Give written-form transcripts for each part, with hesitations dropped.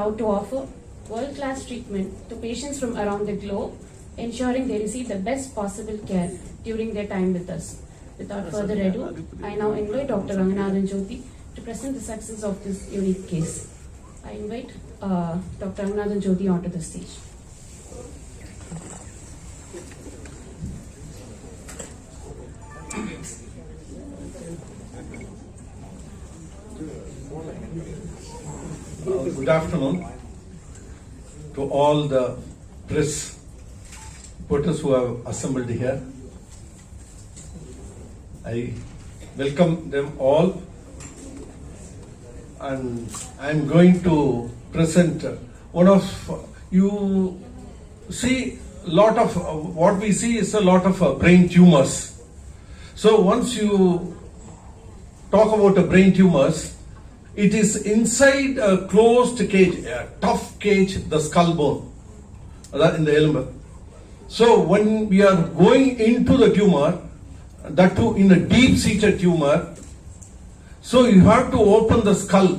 proud to offer world-class treatment to patients from around the globe, ensuring they receive the best possible care during their time with us. Without further ado, I now invite Dr. Ranganathan Jyoti to present the success of this unique case. I invite Dr. Ranganathan Jyoti onto the stage. Good afternoon to all the press reporters who have assembled here. I welcome them all, and I am going to present one of you see lot of what we see is a lot of brain tumors. So once you talk about the brain tumors, it is inside a closed cage, a tough cage, the skull bone, in the element. So when we are going into the tumor, that too in a deep-seated tumor, so you have to open the skull,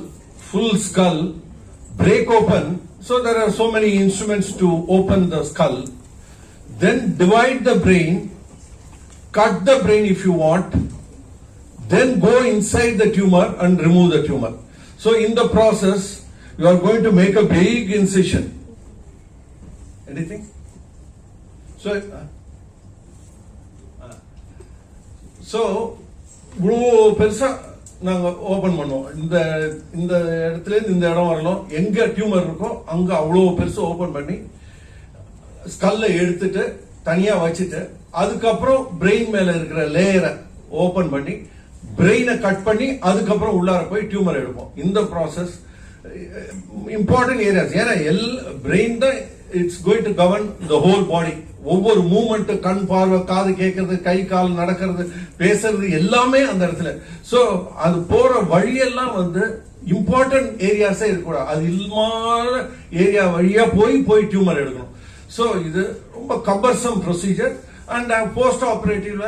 full skull, break open. So there are so many instruments to open the skull. Then divide the brain, cut the brain if you want, then go inside the tumor and remove the tumor. So in the process, you are going to make a big incision. Anything? So இவ்வளோ பெருசா நாங்க open பண்ணுவோம். இந்த இந்த இடத்துல இருந்து இந்த இடம் வரணும், எங்க டியூமர் இருக்கோ அங்க அவ்வளோ பெருசா ஓபன் பண்ணி ஸ்கல்ல எடுத்துட்டு தனியா வச்சுட்டு அதுக்கப்புறம் பிரெயின் மேல இருக்கிற லேயரை ஓபன் பண்ணி பிரெயினை கட் பண்ணி அதுக்கப்புறம் உள்ளார போய் டியூமர் எடுப்போம். இந்த ப்ராசஸ் இம்பார்ட்டன்ட் ஏரியாஸ். ஏன்னா பிரெயின் தான் it's going to govern the whole பாடி. ஒவ்வொரு மூவ்மெண்ட், கண் பார்வை, காது கேட்கறது, கை கால் நடக்கிறது, பேசுறது எல்லாமே அந்த இடத்துல. சோ அது போற வழியெல்லாம் இம்பார்ட்டன்ட் ஏரியாஸே இருக்கக்கூடாது. அது இல்லாத ஏரியா வழியா போய் டியூமர் எடுக்கணும். சோ இது ரொம்ப கம்பர்சம் ப்ரொசீஜர். அண்ட் போஸ்ட் ஆபரேட்டிவ்ல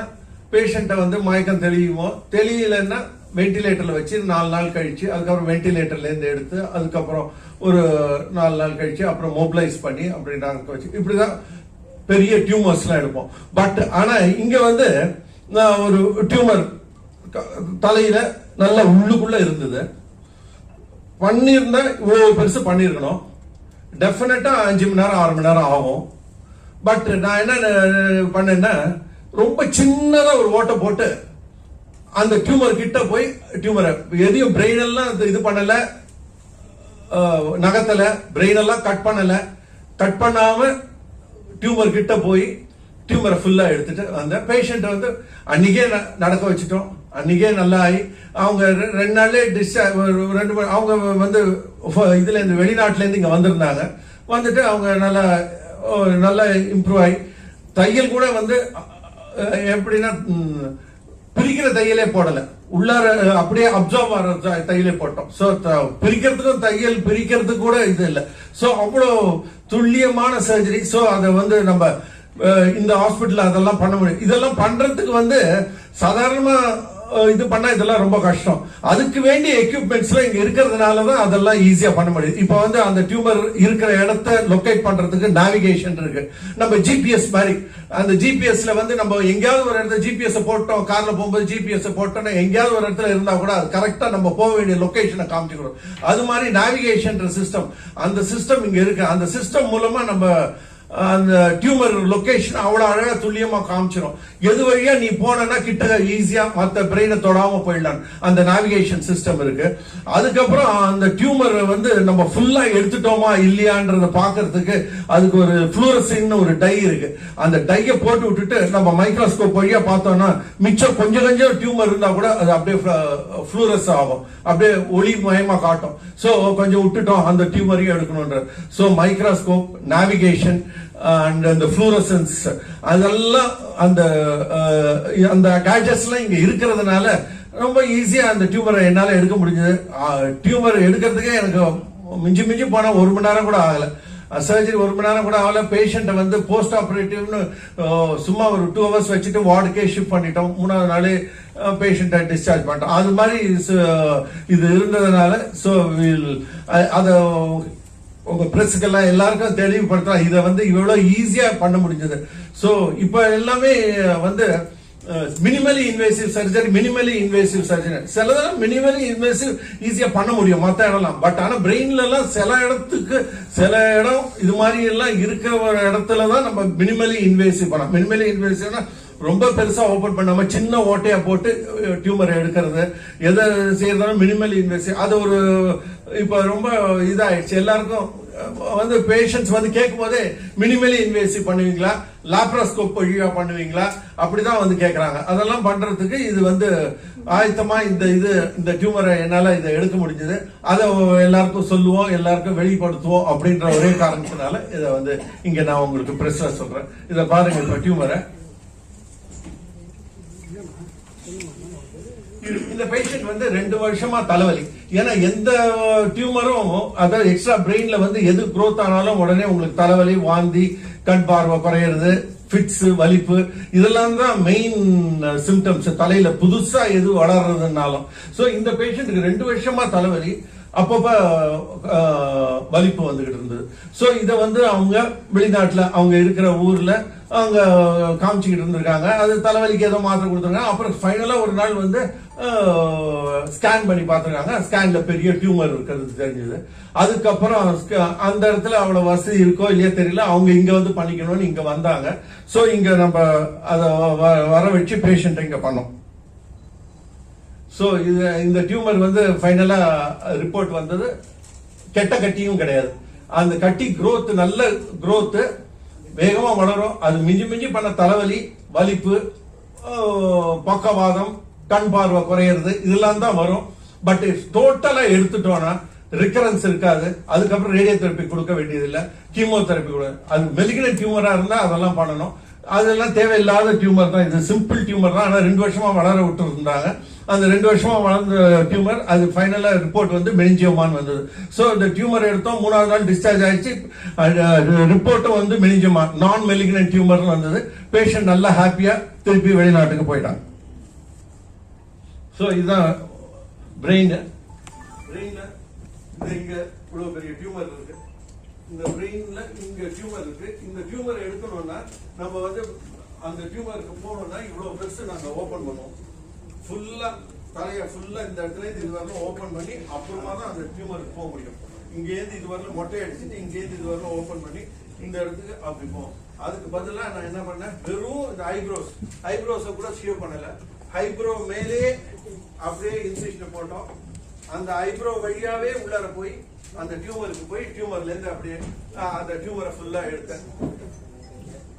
பேஷண்ட்டை மயக்கம் தெளியலன்னா வென்டிலேட்டர்ல வச்சு 4 நாள் கழிச்சு அதுக்கப்புறம் வென்டிலேட்டர்ல இருந்து எடுத்து அதுக்கப்புறம் ஒரு 4 நாள் கழிச்சு அப்புறம் மொபிலைஸ் பண்ணி அப்படி நாங்க வச்சு இப்படிதான் பெரிய டியூமர்ஸ் எல்லாம் எடுப்போம். பட் ஆனா இங்க ஒரு டியூமர் தலையில நல்ல உள்ளுக்குள்ள இருந்தது. பண்ணிருந்தா இவ்வளவு பெருசு பண்ணிருக்கணும். டெஃபினட்டா 5 மணி நேரம் 6 மணி நேரம் ஆகும். பட் நான் என்ன பண்ணேன்னா ரொம்ப சின்னதா ஒரு ஓட்டை போட்டு அந்த டியூமர் கிட்ட போய் டியூமரை எதையும் பிரெயின் எல்லாம் இது பண்ணல, நகத்துல பிரெயின் எல்லாம் கட் பண்ணாம டியூமர் கிட்ட போய் டியூமரை ஃபுல்லா எடுத்துட்டு அந்த பேஷண்ட் அன்னைக்கே நடக்க வச்சுட்டோம். அன்னைக்கே நல்லா ஆகி அவங்க 2 நாள்லயே டிஸ்சார்ஜ். அவங்க இதுல இருந்து வெளிநாட்டுல இருந்து இங்க வந்திருந்தாங்க. வந்துட்டு அவங்க நல்லா இம்ப்ரூவ் ஆகி தையல் கூட எப்படின்னா பிரிக்கிற தையலே போடல, உள்ளார அப்படியே அப்சர்வ் ஆகிற தையலே போட்டோம். சோ பிரிக்கிறதுக்கும் தையல் பிரிக்கிறதுக்கு கூட இது இல்லை. சோ அவ்வளவு துல்லியமான சர்ஜரி. சோ அதை நம்ம இந்த ஹாஸ்பிட்டல் அதெல்லாம் பண்ண முடியும். இதெல்லாம் பண்றதுக்கு சாதாரணமா இது பண்ணா இதெல்லாம் ரொம்ப கஷ்டம். அதுக்கு வேண்டிய எக்யூப்மெண்ட்ஸ் எல்லாம் இங்க இருக்கிறதுனாலதான் அதெல்லாம் ஈஸியா பண்ண முடியும். இப்ப அந்த டியூமர் இருக்கிற இடத்தை லொகேட் பண்றதுக்கு நேவிகேஷன் இருக்கு. நம்ம ஜிபிஎஸ் மாதிரி அந்த ஜிபிஎஸ்ல நம்ம எங்கேயாவது ஒரு இடத்துல ஜிபிஎஸ் போட்டோம், கார்ல போகும்போது ஜிபிஎஸ் போட்டோம்னா எங்கேயாவது ஒரு இடத்துல இருந்தா கூட அது கரெக்டா நம்ம போக வேண்டிய லொகேஷனை காமிச்சுக்கிறோம். அது மாதிரி நேவிகேஷன் சிஸ்டம், அந்த சிஸ்டம் இங்க இருக்கு. அந்த சிஸ்டம் மூலமா நம்ம அந்த டியூமர் லொகேஷன் அவ்வளவு அழகா துல்லியமா காமிச்சிடும். எது வழியா நீ போனா கிட்ட ஈஸியா மத்த பிரெயினை தொடாம போயிடலாம். அந்த நேவிகேஷன் சிஸ்டம் இருக்கு. அதுக்கப்புறம் அந்த டியூமர் நம்ம ஃபுல்லா எடுத்துட்டோமா இல்லையான்றத பாக்குறதுக்கு அதுக்கு ஒரு ஃப்ளூரசைன் ஒரு டை இருக்கு. அந்த டைய போட்டு விட்டுட்டு நம்ம மைக்ரோஸ்கோப் வழியா பார்த்தோம்னா மிச்சம் கொஞ்சம் டியூமர் இருந்தா கூட அது அப்படியே ஃப்ளூரஸ் ஆகும், அப்படியே ஒளி மயமா காட்டும். சோ கொஞ்சம் விட்டுட்டோம் அந்த டியூமரையும் எடுக்கணும்ன்ற. சோ மைக்ரோஸ்கோப், நேவிகேஷன் அண்ட் அந்த ஃப்ளூரசன்ஸ் அதெல்லாம் அந்த கேஜெட்ஸ் எல்லாம் இங்க இருக்கிறதுனால ரொம்ப ஈஸியா அந்த டியூமரை என்னால எடுக்க முடிஞ்சது. டியூமர் எடுக்கிறதுக்கே எனக்கு மிஞ்சி போனா 1 மணி நேரம் கூட ஆகல. சர்ஜரி 1 மணி நேரம் கூட ஆகல. பேஷண்ட் போஸ்ட் ஆபரேட்டிவ்னு சும்மா ஒரு 2 hours வச்சுட்டு வார்டுக்கே ஷிஃப்ட் பண்ணிட்டோம். 3வது நாளே பேஷண்ட்டை டிஸ்சார்ஜ் பண்ணிட்டோம். அது மாதிரி இது இருந்ததுனால சோ அத உங்க பிரஸ்க்கெல்லாம் எல்லாருக்கும் தெளிவுபடுத்தலாம். இதை வந்து இவ்வளவு ஈஸியா பண்ண முடிஞ்சது. சோ இப்ப எல்லாமே வந்து மினிமலி இன்வேசிவ் சர்ஜரி சிலதெல்லாம் மினிமலி இன்வேசிவ் ஈஸியா பண்ண முடியும் மத்த இடம்லாம். பட் ஆனா பிரெயின்ல எல்லாம் சில இடம் இது மாதிரி எல்லாம் இருக்கிற ஒரு இடத்துலதான் நம்ம மினிமலி இன்வேசிவ் பண்ணலாம். மினிமலி இன்வேசிவ்னா ரொம்ப பெருசா ஓபன் பண்ணாம சின்ன ஓட்டையா போட்டு டியூமர் எடுக்கிறது, எதை செய்யறதாலும் மினிமலி இன்வேசிவ். அது ஒரு இப்ப ரொம்ப இதாயிடுச்சு எல்லாருக்கும். வந்து பேஷண்ட்ஸ் வந்து கேட்கும் போதே மினிமலி இன்வேசிவ் பண்ணுவீங்களா, லாப்ரோஸ்கோப் வழியா பண்ணுவீங்களா, அப்படிதான் வந்து கேக்குறாங்க. அதெல்லாம் பண்றதுக்கு இது வந்து ஆயத்தமா இந்த டியூமரை என்னால இதை எடுக்க முடிஞ்சது. அதை எல்லாருக்கும் சொல்லுவோம், எல்லாருக்கும் வெளிப்படுத்துவோம் அப்படின்ற ஒரே காரணத்தினால இதை வந்து இங்க நான் உங்களுக்கு பிரஸ்ல சொல்றேன். இதை பாருங்க. இப்ப டியூமரை இந்த பேஷண்ட் வந்து 2 வருஷமா தலைவலி. ஏன்னா எந்த டியூமரும் அதாவது எக்ஸ்ட்ரா பிரெயின்ல வந்து எது குரோத் ஆனாலும் உடனே உங்களுக்கு தலைவலி, வாந்தி, கண் பார்வை குறையிறது, ஃபிட்ஸ், வலிப்பு, இதெல்லாம் தான் மெயின் சிம்டம்ஸ். தலையில புதுசா எது வளர்றதுனாலும். சோ இந்த பேஷண்ட்டுக்கு 2 வருஷமா தலைவலி, அப்பப்ப வலிப்பு வந்துகிட்டு இருந்தது. சோ இத வந்து அவங்க வெளிநாட்டுல அவங்க இருக்கிற ஊர்ல அவங்க காமிச்சுக்கிட்டு இருந்திருக்காங்க. அது தலைவலிக்கு ஏதோ மாத்திரை கொடுத்துருக்காங்க. அப்புறம் ஃபைனலா ஒரு நாள் வந்து ஸ்கேன் பண்ணி பார்த்திருக்காங்க. ஸ்கேன்ல பெரிய டியூமர் இருக்கிறது தெரிஞ்சது. அதுக்கப்புறம் அந்த இடத்துல அவ்வளவு வசதி இருக்கோ இல்லையா தெரியல, அவங்க இங்க வந்து பண்ணிக்கணும்னு இங்க வந்தாங்க. சோ இங்க நம்ம அதை வர வச்சு பேஷண்ட் இங்க பண்ணோம். சோ இந்த டியூமர் வந்து ஃபைனலா ரிப்போர்ட் வந்தது கெட்ட கட்டியும் கிடையாது. அந்த கட்டி growth நல்ல growth, வேகமா வளரும். அது மிஞ்சி பண்ண தலைவலி, வலிப்பு, பக்கவாதம், கண் பார்வை குறையிறது இதெல்லாம் தான் வரும். பட் டோட்டலா எடுத்துட்டோம்னா ரிகரன்ஸ் இருக்காது. அதுக்கப்புறம் ரேடியோ தெரப்பி கொடுக்க வேண்டியது இல்ல, கீமோதெரப்பி கூட. அது மெலிகினன்ட் டியூமரா இருந்தா அதெல்லாம் பண்ணணும். அதெல்லாம் தேவையில்லாத டியூமர் தான். இது சிம்பிள் டியூமர் தான். ஆனா 2 வருஷமா வளர விட்டு இருந்தாங்க. அந்த 2 வருஷமா வளர்ந்த டியூமர் அது ஃபைனலா ரிப்போர்ட் வந்து மெனிஞ்சியோமான்னு வந்தது. சோ இந்த டியூமர் எடுத்தோம், 3வது நாள் டிஸ்சார்ஜ் ஆயிடுச்சு. ரிப்போர்ட்டும் வந்து மெனிஞ்சியோமா, நான் மெலிகினன்ட் டியூமர் வந்தது. பேஷண்ட் நல்லா ஹாப்பியா திருப்பி வெளிநாட்டுக்கு போயிட்டாங்க. சோ இதுதான் பிரெயின். இங்க இவ்வளவு பெரிய டியூமர் இருக்கு. இந்த பிரெயின்ல இங்க டியூமர் இருக்கு. இந்த டியூமர் எடுக்கணும்னா நம்ம வந்து அந்த டியூமருக்கு போகணும்னா இவ்வளவு பெருசு நாங்க ஓபன் பண்ணுவோம். ஃபுல்லா தலைய ஃபுல்லா இந்த இடத்துல இது வரலாம் ஓபன் பண்ணி அப்புறமா தான் அந்த டியூமருக்கு போக முடியும். இங்க இருந்து இது வரலாம் மொட்டை அடிச்சுட்டு இங்க இருந்து இது வரலாம் ஓபன் பண்ணி இந்த இடத்துக்கு அப்படி போவோம். அதுக்கு பதிலா நான் என்ன பண்ணேன், வெறும் இந்த ஐப்ரோஸ கூட ஷேவ் பண்ணல. ஐப்ரோ மேலே அப்படியே இன்சிஷன் போட்டோம். அந்த ஐப்ரோ வழியாவே உள்ளார போய் அந்த டியூமருக்கு போய் டியூமர்ல இருந்து அப்படியே அந்த டியூமரை ஃபுல்லா எடுத்தேன்.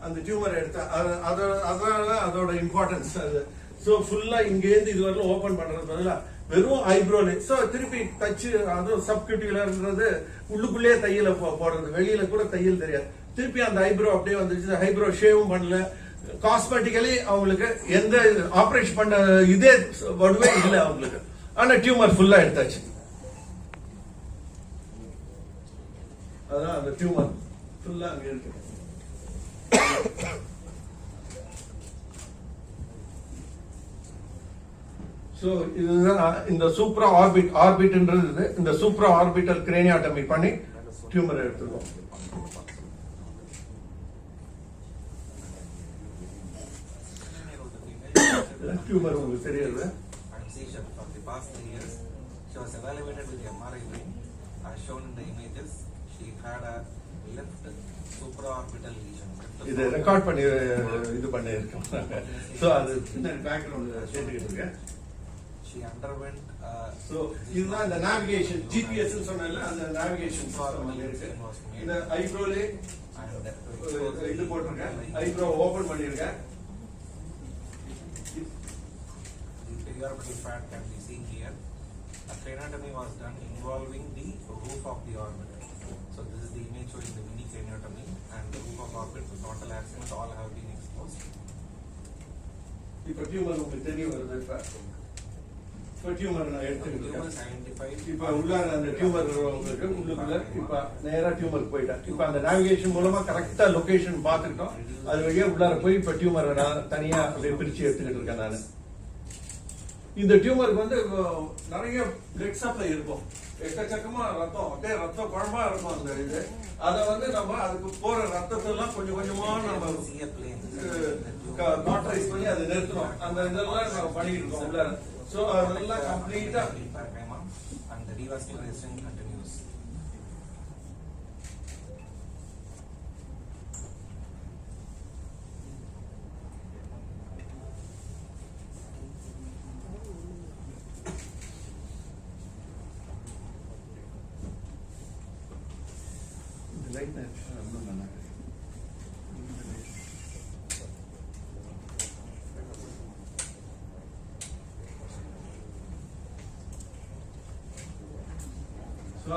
அந்த டியூமரை எடுத்தேன். அதனால அதோட இம்பார்ட்டன்ஸ் அது. சோ ஃபுல்லா இங்க இருந்து இது வரலாம் ஓபன் பண்றது பதிலா வெறும் ஐப்ரோல. சோ திருப்பி தச்சு அதுவும் சப்கியூட்டிவ்லன்றது உள்ளுக்குள்ளே தையல போடுறது, வெளியில கூட தையல் தெரியாது. திருப்பி அந்த ஐப்ரோ அப்படியே வந்துச்சு. ஐப்ரோ ஷேவும் பண்ணல. காஸ்மெட்டிக்கலி அவங்களுக்கு எந்த ஆபரேஷன் பண்ண இதே வடுவே இல்லை அவங்களுக்கு. ஆனா டியூமர் ஃபுல்லா எடுத்தாச்சு. அதான் அந்த டியூமர் ஃபுல்லா அங்க இருக்கு. சோ இதுதான் இந்த சூப்ரா ஆர்பிட்ன்றது. இந்த சூப்ரா ஆர்பிட்டல் கிரேனியாட்டமி பண்ணி டியூமர் எடுத்துருக்கோம். டியூமர் உங்களுக்கு தெரியாது. For the past 3 years, she was evaluated with MRI brain. As shown in the images, she had a left supraorbital lesion. இது ரெக்கார்ட் பண்ணி இது பண்ணி இருக்கோம். சோ அது பேக்ரவுண்ட் சேர்த்துக்கிட்டு இருக்கேன். She underwent சோ இதுதான் இந்த நேவிகேஷன் GPS ன்னு சொன்னேன்ல, அந்த நேவிகேஷன் சிஸ்டம் இருக்கு. இந்த ஐப்ரோலே இது போட்டிருக்கேன். ஐப்ரோ ஓபன் பண்ணிருக்கேன். periorbital fat can be seen here. A craniotomy was done involving the roof of the orbit. So this is the image showing the mini craniotomy and the roof of orbit. The total axons all have been exposed. இப்ப tumour உங்களுக்கு தெரிய வருது. இப்ப tumour நான் எடுத்துக்கிட்டேன். இப்ப உள்ளார அந்த டியூமர் உங்களுக்கு உள்ளுக்குள்ள இப்ப நேரா டியூமருக்கு போயிட்டேன். இப்ப அந்த நேவிகேஷன் மூலமா கரெக்டா லொகேஷன் பார்த்துக்கிட்டோம். அது வழியா உள்ளார போய் இப்ப டியூமரை நான் தனியா அப்படியே பிரிச்சு எடுத்துக்கிட்டு இருக்கேன். நான் இந்த டியூமருக்கு வந்து நிறைய பிளட் சப்ளை இருக்கும், எக்கச்சக்கமா ரத்தம், அப்படியே ரத்த குழம்பா இருக்கும் அந்த இது. அதை வந்து நம்ம அதுக்கு போற ரத்தத்தெல்லாம் கொஞ்சம் கொஞ்சமா நம்ம காட்ரைஸ் பண்ணி அதை நிறுத்தணும். அந்த இதெல்லாம் நம்ம பண்ணிட்டு இருக்கோம் உள்ள. ஸோ அதெல்லாம் கம்ப்ளீட்டா and the revascularization continues.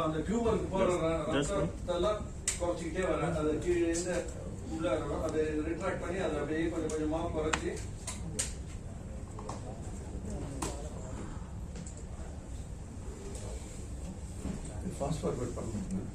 அந்த டியூமருக்கு போற ரத்தத்தெல்லாம் குறைச்சிக்கிட்டே வர, அது கீழே இருந்து உள்ள அதை ரிட்ராக்ட் பண்ணி அதை அப்படியே கொஞ்சம் கொஞ்சமா குறைச்சி ஃபாஸ்ட் ஃபார்வர்ட் பண்ணணும்.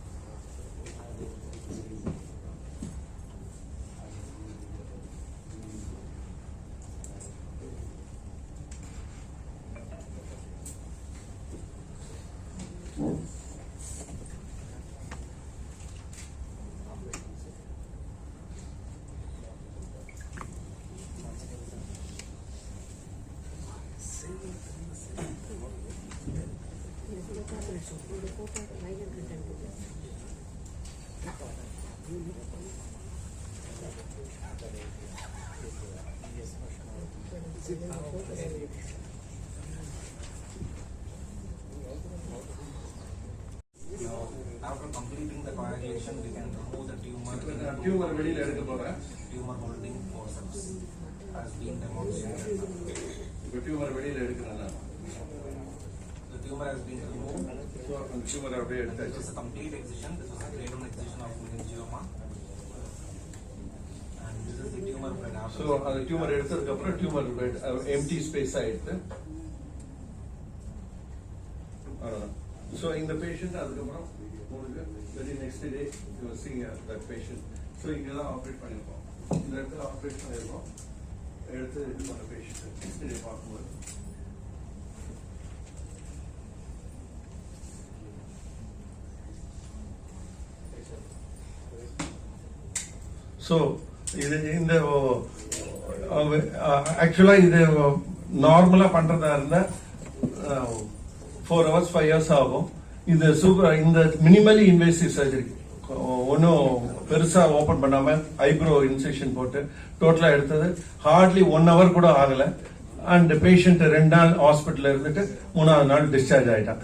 After completing the coagulation, we can remove the tumor. Tumor வெளியில எடுக்க போறேன். Tumor holding forceps has been demonstrated. இப்போ tumor வெளியில எடுக்கறேன். The tumor has been removed. So the tumor அப்படியே எடுத்தாச்சு. This is a complete excision. This is a grade 1 excision of meningioma. And this is the tumor bed. So அந்த tumor எடுத்ததுக்கு அப்புறம் tumor bed empty space ஆயிடுது. So in the patient அதுக்கப்புறம் very next day you will see that patient. So இங்க தான் operate பண்ணிருக்கோம், இந்த இடத்துல ஆபரேட் பண்ணிருக்கோம், எடுத்து இது பண்ண பேஷண்ட் நெக்ஸ்ட் டே பார்க்கும்போது. ஸோ இது இந்த ஆக்சுவலா இது நார்மலா பண்றதா இருந்தா 4 hours 5 hours ஆகும். இந்த இந்த மினிமலி இன்வேசிவ் சர்ஜரி ஒன்றும் பெருசா ஓபன் பண்ணாம ஐப்ரோ இன்செக்ஷன் போட்டு டோட்டலா எடுத்தது ஹார்ட்லி 1 hour கூட ஆகல. அண்ட் பேஷண்ட் 2 நாள் ஹாஸ்பிட்டல் இருந்துட்டு 3ஆவது நாள் டிஸ்சார்ஜ் ஆயிட்டான்.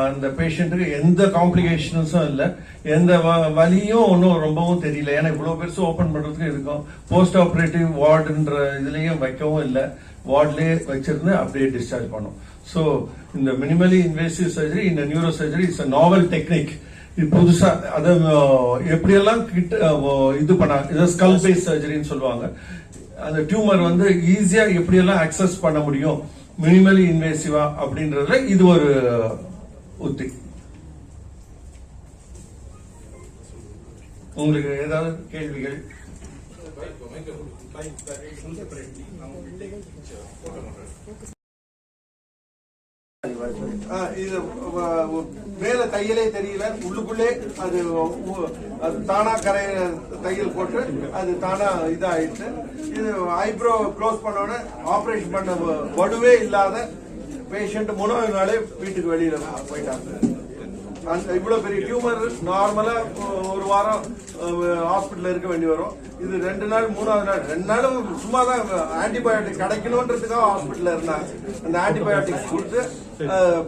அந்த பேஷண்ட்டுக்கு எந்த காம்ப்ளிகேஷன்ஸும் இல்லை, எந்த வலியும் ஒன்றும் ரொம்பவும் தெரியல. ஏன்னா இவ்வளவு பெருசு ஓபன் பண்றதுக்கு இருக்கும். போஸ்ட் ஆபரேட்டிவ் வார்டுன்ற இதுலயும் வைக்கவும் இல்லை, வார்ட்லயே வச்சிருந்து அப்படியே டிஸ்சார்ஜ் பண்ணோம். ஸோ இந்த மினிமலி இன்வேசிவ் சர்ஜரி இந்த neuro surgery it's a novel technique. இது புதுசா அதை எப்படியெல்லாம் இது பண்ண இதை ஸ்கல் பேஸ் சர்ஜரின்னு சொல்லுவாங்க. அந்த டியூமர் வந்து ஈஸியா எப்படியெல்லாம் அக்சஸ் பண்ண முடியும் மினிமலி இன்வேசிவா அப்படின்றதுல இது ஒரு உத்தி. உங்களுக்கு ஏதாவது கேள்விகள்? இது மேல தையலே தெரியல, உள்ளுக்குள்ளே அது தானா கரையில தையல் போட்டு அது தானா இதாயிடுச்சு. இது ஐப்ரோ க்ளோஸ் பண்ணோட ஆபரேஷன் பண்ண வடுவே இல்லாத பேஷண்ட் 3ஆவது நாளே வீட்டுக்கு வெளியில போயிட்டாங்க. இவ்வளவு பெரிய டியூமர் நார்மலா ஒரு வாரம் ஹாஸ்பிட்டல் இருக்க வேண்டி வரும். இது 2 நாள் 3ஆவது நாள் 2 நாளும் சும்மா தான் ஆன்டிபயோட்டிக் கிடைக்கணும்ன்றதுக்காக ஹாஸ்பிட்டல் இருந்தாங்க. அந்த ஆன்டிபயோட்டிக்ஸ் கொடுத்து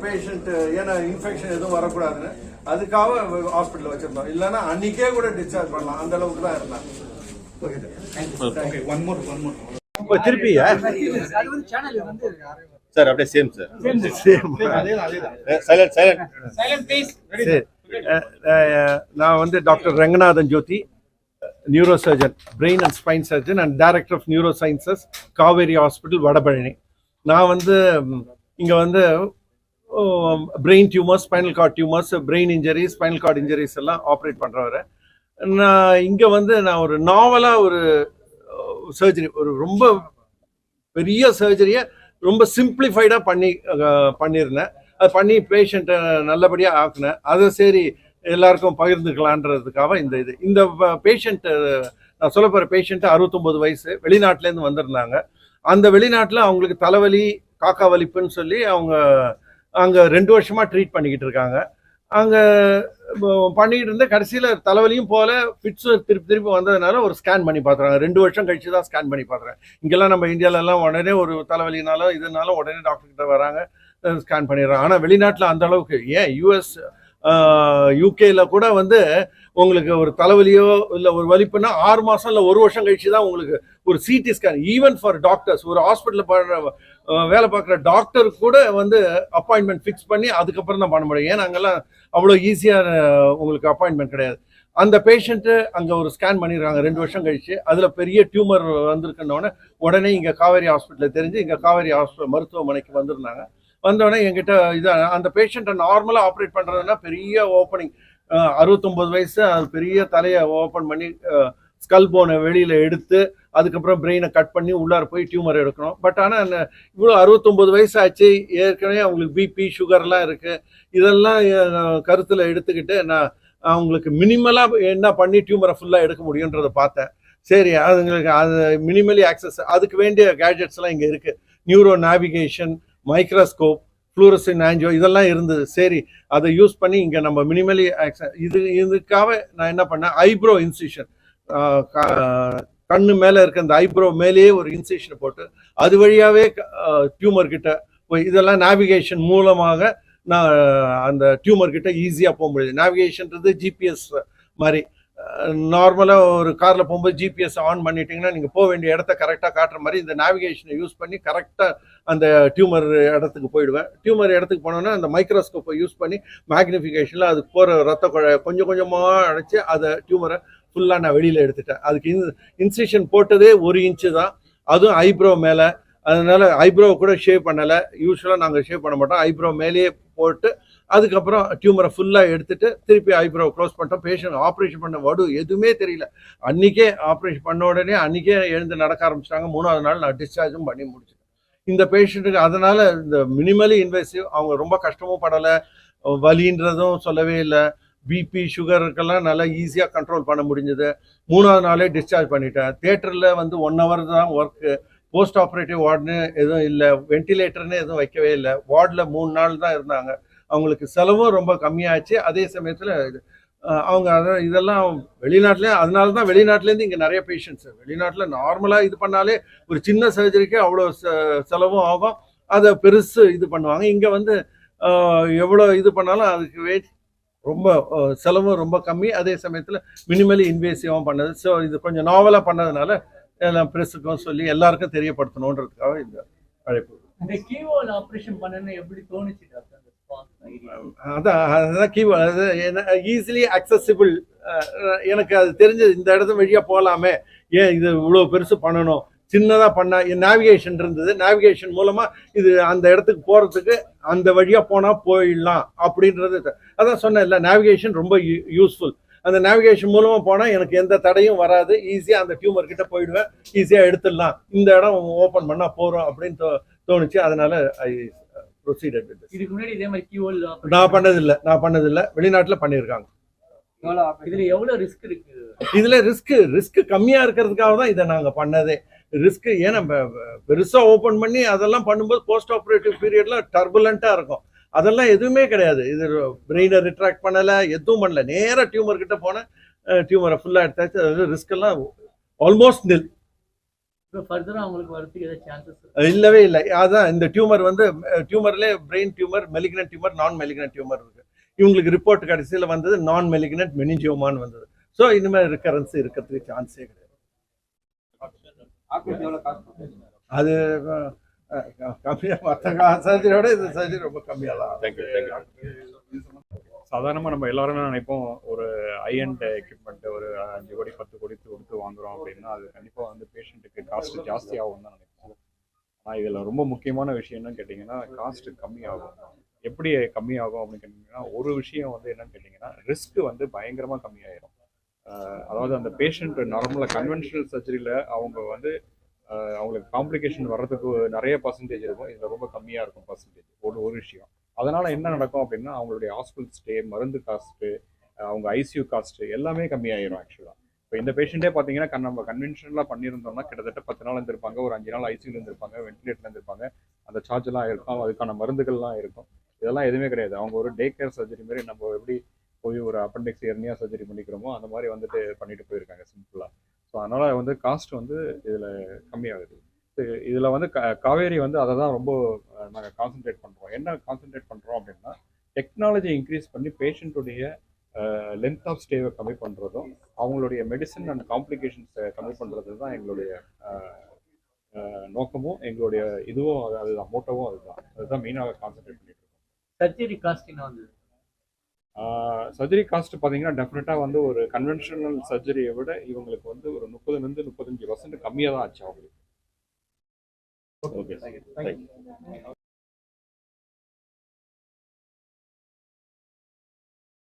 பேஷண்ட் ஏன்னா இன்ஃபெக்ஷன் எதுவும் வரக்கூடாதுன்னு அதுக்காக ஹாஸ்பிட்டல் வச்சிருந்தோம். இல்லைன்னா அன்னைக்கே கூட டிஸ்சார்ஜ் பண்ணலாம், அந்த அளவுக்கு தான் இருந்தாங்க. திருப்பி சார் அப்படியே same sir silent silent please. நான் வந்து doctor Ranganathan Jothi, neuro surgeon, brain and spine surgeon and director of neuro sciences, Kauvery hospital, Vadapalani. நான் வந்து இங்க வந்து brain tumours, spinal cord tumours, brain injuries, spinal cord injuries எல்லாம் ஆப்ரேட் பண்றவரை. நான் இங்க வந்து நான் ஒரு நாவலா ஒரு சர்ஜரி, ஒரு ரொம்ப பெரிய சர்ஜரியை ரொம்ப சிம்பிளிஃபைடாக பண்ணியிருந்தேன். அது பண்ணி பேஷண்ட்டை நல்லபடியாக ஆக்குனேன். அதை சரி எல்லாருக்கும் பகிர்ந்துக்கலான்றதுக்காக இந்த பேஷண்ட்டு நான் சொல்ல போகிற பேஷண்ட்டு 69 வயசு, வெளிநாட்டிலேருந்து வந்திருந்தாங்க. அந்த வெளிநாட்டில் அவங்களுக்கு தலைவலி, காக்கா வலிப்புன்னு சொல்லி அவங்க அங்கே 2 வருஷமாக ட்ரீட் பண்ணிக்கிட்டு இருக்காங்க. அங்கே பண்ணிக்கிட்டு இருந்த கடைசியில் தலைவலியும் போல ஃபிட்ஸும் திருப்பி வந்ததுனால ஒரு ஸ்கேன் பண்ணி பார்த்துறாங்க. 2 வருஷம் கழிச்சு தான் ஸ்கேன் பண்ணி பார்க்குறாங்க. இங்கெல்லாம் நம்ம இந்தியாவிலலாம் உடனே ஒரு தலைவலினாலும் இதனாலும் உடனே டாக்டர்கிட்ட வராங்க, ஸ்கேன் பண்ணிடுறாங்க. ஆனால் வெளிநாட்டில் அந்த அளவுக்கு ஏன் யூஎஸ் யூகேல கூட வந்து உங்களுக்கு ஒரு தலைவலியோ இல்லை ஒரு வலிப்புன்னா 6 மாதம் இல்லை 1 வருஷம் கழிச்சு தான் உங்களுக்கு ஒரு CT scan. Even for doctors, ஒரு ஹாஸ்பிட்டலில் வேலை பார்க்குற டாக்டர் கூட வந்து அப்பாயின்மெண்ட் ஃபிக்ஸ் பண்ணி அதுக்கப்புறம் தான் பண்ண முடியும். ஏன்னா அங்கெல்லாம் அவ்வளோ ஈஸியான உங்களுக்கு அப்பாயின்மெண்ட் கிடையாது. அந்த பேஷண்ட்டு அங்கே ஒரு ஸ்கேன் பண்ணிடுறாங்க 2 வருஷம் கழிச்சு. அதில் பெரிய டியூமர் வந்திருக்குன்னொடனே உடனே இங்கே காவேரி ஹாஸ்பிட்டலில் தெரிஞ்சு இங்கே காவேரி ஹாஸ்பிட்டல் மருத்துவமனைக்கு வந்திருந்தாங்க. வந்தோடனே என்கிட்ட அந்த பேஷண்ட்டை நார்மலாக ஆப்ரேட் பண்ணுறதுனா பெரிய ஓப்பனிங், 69 வயசு, அது பெரிய தலையை ஓப்பன் பண்ணி ஸ்கல் போனை வெளியில் எடுத்து அதுக்கப்புறம் பிரெயினை கட் பண்ணி உள்ளார போய் டியூமர் எடுக்கணும். பட் ஆனால் இவ்வளோ 69 வயசு ஆச்சு, ஏற்கனவே அவங்களுக்கு பிபி சுகர்லாம் இருக்குது. இதெல்லாம் கருத்தில் எடுத்துக்கிட்டு நான் அவங்களுக்கு மினிமலாக என்ன பண்ணி டியூமரை ஃபுல்லாக எடுக்க முடியுன்றதை பார்த்தேன். சரி, அதுங்களுக்கு அது மினிமலி ஆக்சஸ், அதுக்கு வேண்டிய கேட்ஜெட்ஸ்லாம் இங்கே இருக்குது. Neuro navigation, microscope, fluorescent angio இதெல்லாம் இருந்தது. சரி, அதை யூஸ் பண்ணி இங்கே நம்ம மினிமலி ஆக்சஸ் இதுக்காக நான் என்ன பண்ணேன், ஐப்ரோ இன்சிஷன், கண்ணு மேலே இருக்க அந்த ஐப்ரோ மேலேயே ஒரு இன்சிஷனை போட்டு அது வழியாகவே டியூமர் கிட்ட போய் இதெல்லாம் நேவிகேஷன் மூலமாக நான் அந்த டியூமர் கிட்ட ஈஸியாக போக முடியுது. நேவிகேஷன்றது ஜிபிஎஸ் மாதிரி. நார்மலாக ஒரு காரில் போகும்போது ஜிபிஎஸ் ஆன் பண்ணிட்டீங்கன்னா நீங்கள் போக வேண்டிய இடத்த கரெக்டாக காட்டுற மாதிரி இந்த நேவிகேஷனை யூஸ் பண்ணி கரெக்டாக அந்த டியூமர் இடத்துக்கு போயிடுவேன். டியூமர் இடத்துக்கு போனோன்னா அந்த மைக்ரோஸ்கோப்பை யூஸ் பண்ணி மேக்னிஃபிகேஷனில் அது போகிற ரத்த குழாய் கொஞ்சம் கொஞ்சமாக அடைச்சி அதை டியூமரை ஃபுல்லாக நான் வெளியில் எடுத்துட்டேன். அதுக்கு இன்சிஷன் போட்டதே 1 இன்ச்சு தான், அதுவும் ஐப்ரோ மேலே. அதனால ஐப்ரோ கூட ஷேவ் பண்ணலை. யூஸ்வலாக நாங்கள் ஷேவ் பண்ண மாட்டோம். ஐப்ரோ மேலேயே போட்டு அதுக்கப்புறம் டியூமரை ஃபுல்லாக எடுத்துட்டு திருப்பி ஐப்ரோ க்ளோஸ் பண்ணிட்டோம். பேஷண்ட் ஆப்ரேஷன் பண்ண வடு எதுவுமே தெரியல. அன்றைக்கே ஆப்ரேஷன் பண்ண உடனே அன்றைக்கே எழுந்து நடக்க ஆரம்பிச்சிட்டாங்க. 3ஆவது நாள் நான் டிஸ்சார்ஜும் பண்ணி முடிச்சிட்டேன் இந்த பேஷண்ட்டுக்கு. அதனால் இந்த மினிமலி இன்வெசிவ், அவங்க ரொம்ப கஷ்டமும் படலை, வலின்றதும் சொல்லவே இல்லை. பிபி சுகருக்கெல்லாம் நல்லா ஈஸியாக கண்ட்ரோல் பண்ண முடிஞ்சது. 3ஆவது நாளே டிஸ்சார்ஜ் பண்ணிட்டேன். தியேட்டரில் வந்து 1 hour தான் ஒர்க்கு. போஸ்ட் ஆப்ரேட்டிவ் வார்டுன்னு எதுவும் இல்லை, வென்டிலேட்டர்னு எதுவும் வைக்கவே இல்லை. வார்டில் 3 நாள் தான் இருந்தாங்க. அவங்களுக்கு செலவும் ரொம்ப கம்மியாச்சு. அதே சமயத்தில் அவங்க இதெல்லாம் வெளிநாட்டிலே, அதனால தான் வெளிநாட்டிலேருந்து இங்கே நிறைய பேஷண்ட்ஸ். வெளிநாட்டில் நார்மலாக இது பண்ணாலே ஒரு சின்ன சர்ஜரிக்கு அவ்வளோ செலவும் ஆகும். அதை பெருசு இது பண்ணுவாங்க. இங்கே வந்து எவ்வளோ இது பண்ணாலும் அதுக்கு ரொம்ப செலவும் ரொம்ப கம்மி. அதே சமயத்தில் மினிமலி இன்வேசிவாகவும் பண்ணது. ஸோ இது கொஞ்சம் நாவலாக பண்ணதுனால எல்லாம் ப்ரெஸ்ஸுக்கும் சொல்லி எல்லாருக்கும் தெரியப்படுத்தணுன்றதுக்காக இந்த அழைப்பு. அதான் கீவேர்ட். அது ஈஸிலி அக்சசிபிள். எனக்கு அது தெரிஞ்சது, இந்த இடத்து வழியாக போகலாமே, ஏன் இது இவ்வளோ பெருசு பண்ணணும், சின்னதாக பண்ண நேவிகேஷன் இருந்தது. நேவிகேஷன் மூலமாக இது அந்த இடத்துக்கு போகிறதுக்கு அந்த வழியாக போனால் போயிடலாம் அப்படின்றது. அதான் சொன்னேன் இல்லை, நேவிகேஷன் ரொம்ப யூஸ்ஃபுல். அந்த நேவிகேஷன் மூலமாக போனால் எனக்கு எந்த தடையும் வராது. ஈஸியாக அந்த டியூமர் கிட்ட போயிடுவேன், ஈஸியாக எடுத்துடலாம், இந்த இடம் ஓப்பன் பண்ணால் போகிறோம் அப்படின்னு தோணுச்சு. அதனால ஐ ப்ரொசீடட் வித் திஸ். இதுக்கு முன்னாடி இதே மாதிரி கீவோல் நான் பண்ணதில்லை. வெளிநாட்டில் பண்ணியிருக்காங்க. இதுல எவ்வளவு ரிஸ்க் இருக்கு? இதுல ரிஸ்க் கம்மியா இருக்கிறதுக்காக தான் இதை நாங்க பண்ணதே. ரிஸ்க் ஏன்னா பெருசா ஓபன் பண்ணி அதெல்லாம் பண்ணும்போது போஸ்ட் ஆப்ரேட்டிவ் பீரியட்ல டர்புலண்டா இருக்கும். அதெல்லாம் எதுவுமே கிடையாது. இது பிரெயினை ரிட்ராக்ட் பண்ணல, எதுவும் பண்ணல. நேரா டியூமர் கிட்ட போன டியூமரை ஃபுல்லா எடுத்தாச்சு. அது ரிஸ்க் எல்லாம் ஆல்மோஸ்ட் நில். ஃபர்தரா அவங்களுக்கு வரதுக்கு ஏதாவது சான்சஸ் இல்லவே இல்லை. அதான் இந்த டியூமர் வந்து டியூமர்ல பிரெயின் டியூமர், மெலிக்னன்ட் டியூமர், நான் மெலிக்னன்ட் டியூமர் இருக்கு. இவங்களுக்கு ரிப்போர்ட் கடைசியில் வந்தது நான் மெலிக்னன்ட் மெனிஞ்சியோமான்னு வந்தது. ஸோ இனிமேல் ரிக்கரன்ஸ் இருக்கிறதுக்கு சான்ஸே கிடையாது. அது கம்மியாக மற்ற சர்ஜரியோட இது சர்ஜரி ரொம்ப கம்மியாக தான். சாதாரணமாக நம்ம எல்லாருமே நினைப்போம், ஒரு ஹை-எண்ட் எக்யூப்மெண்ட்டு ஒரு 5 கோடி 10 கோடி கொடுத்து வாங்குறோம் அப்படின்னா அது கண்டிப்பாக வந்து பேஷண்ட்டுக்கு காஸ்ட் ஜாஸ்தியாகும் தான் நினைப்போம். ஆனால் இதில் ரொம்ப முக்கியமான விஷயம் என்னன்னு கேட்டிங்கன்னா, காஸ்ட் கம்மியாகும். எப்படி கம்மியாகும் அப்படின்னு கேட்டிங்கன்னா, ஒரு விஷயம் வந்து என்னன்னு கேட்டிங்கன்னா, ரிஸ்க் வந்து பயங்கரமாக கம்மியாயிடும். அதாவது அந்த பேஷண்ட் நார்மலாக கன்வென்ஷனல் சர்ஜரியில் அவங்க வந்து அவங்களுக்கு காம்ப்ளிகேஷன் வர்றதுக்கு நிறைய பர்சன்டேஜ் இருக்கும், இதில் ரொம்ப கம்மியாக இருக்கும் பர்சன்டேஜ். ஒரு விஷயம். அதனால் என்ன நடக்கும் அப்படின்னா அவங்களுடைய ஹாஸ்பிட்டல் ஸ்டே, மருந்து காஸ்ட்டு, அவங்க ஐசியூ காஸ்ட்டு எல்லாமே கம்மியாயிரும் ஆக்சுவலாக. இப்போ இந்த பேஷண்ட்டே பார்த்தீங்கன்னா நம்ம கன்வென்ஷனலாக பண்ணியிருந்தோம்னா கிட்டத்தட்ட 10 நாள் இருந்திருப்பாங்க, ஒரு 5 நாள் ஐசியூல இருந்திருப்பாங்க, வென்டிலேட்டர்ல இருந்திருப்பாங்க, அந்த சார்ஜெல்லாம் இருக்கும், அதுக்கான மருந்துகள்லாம் இருக்கும். இதெல்லாம் எதுவுமே கிடையாது. அவங்க ஒரு டே கேர் சர்ஜரி மாதிரி நம்ம எப்படி போய் ஒரு அப்பெண்டிக்ஸ் ஹெர்னியா சர்ஜரி பண்ணிக்கிறோமோ அந்த மாதிரி வந்துட்டு பண்ணிட்டு போயிருக்காங்க சிம்பிளாக. ஸோ அதனால் வந்து காஸ்ட் வந்து இதில் கம்மியாகுது. இதில் வந்து காவேரி வந்து அதை தான் ரொம்ப நாங்கள் கான்சென்ட்ரேட் பண்ணுறோம். என்ன கான்சென்ட்ரேட் பண்ணுறோம் அப்படின்னா டெக்னாலஜி இன்க்ரீஸ் பண்ணி பேஷண்ட்டுடைய லென்த் ஆஃப் ஸ்டேவை கம்மி பண்ணுறதும் அவங்களுடைய மெடிசன் அண்ட் காம்ப்ளிகேஷன்ஸை கம்மி பண்ணுறது தான் எங்களுடைய நோக்கமும், எங்களுடைய இதுவும் அதுதான், மோட்டோவும் அதுதான் மெயினாக கான்சென்ட்ரேட் பண்ணிட்டு இருக்கோம். சர்ஜரி காஸ்ட் என்ன வந்து? சர்ஜரி காஸ்ட் பார்த்தீங்கன்னா டெஃபினட்டாக வந்து ஒரு கன்வென்ஷனல் சர்ஜரியை விட இவங்களுக்கு வந்து ஒரு 30-35% கம்மியாக தான் ஆச்சு அவங்களுக்கு. Okay, thank you.